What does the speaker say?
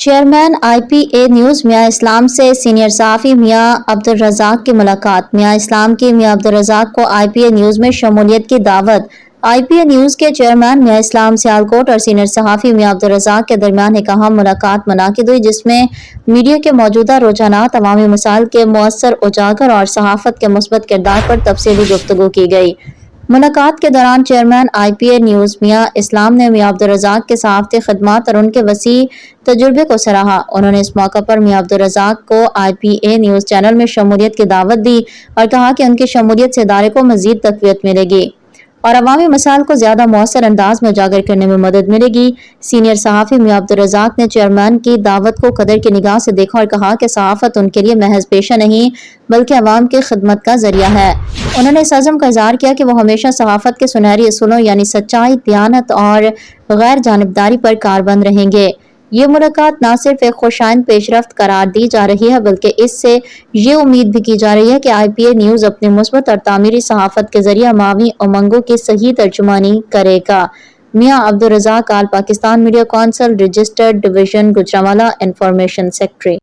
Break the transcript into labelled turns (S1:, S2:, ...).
S1: Chairman IPA news میاں اسلام سے senior صحافی میاں عبدالرزاق کی ملاقات۔ میاں اسلام کی میاں عبدالرزاق کو IPA نیوز میں شمولیت کی دعوت۔ IPA نیوز کے چیئرمین میاں اسلام سیالکوٹ اور سینئر صحافی میاں عبدالرزاق کے درمیان ایک اہم ملاقات منعقد ہوئی، جس میں میڈیا کے موجودہ رجحانات، عوامی مسائل کے مؤثر اجاگر اور صحافت کے مثبت کردار پر تفصیلی گفتگو کی گئی۔ ملاقات کے دوران چیئرمین IPA نیوز میاں اسلام نے میاں عبدالرزاق کے صحافتی خدمات اور ان کے وسیع تجربے کو سراہا۔ انہوں نے اس موقع پر میاں عبدالرزاق کو IPA نیوز چینل میں شمولیت کی دعوت دی اور کہا کہ ان کی شمولیت سے ادارے کو مزید تقویت ملے گی اور عوامی مسائل کو زیادہ مؤثر انداز میں اجاگر کرنے میں مدد ملے گی۔ سینئر صحافی میاں عبدالرزاق نے چیئرمین کی دعوت کو قدر کی نگاہ سے دیکھا اور کہا کہ صحافت ان کے لیے محض پیشہ نہیں بلکہ عوام کی خدمت کا ذریعہ ہے۔ انہوں نے اس عزم کا اظہار کیا کہ وہ ہمیشہ صحافت کے سنہری اصولوں یعنی سچائی، دیانت اور غیر جانبداری پر کاربند رہیں گے۔ یہ ملاقات نہ صرف ایک خوش آئند پیش رفت قرار دی جا رہی ہے بلکہ اس سے یہ امید بھی کی جا رہی ہے کہ IPA نیوز اپنی مثبت اور تعمیری صحافت کے ذریعہ عوامی امنگوں کی صحیح ترجمانی کرے گا۔ میاں Abdul Razzaq all Pakistan media council registered division Gujranwala information secretary.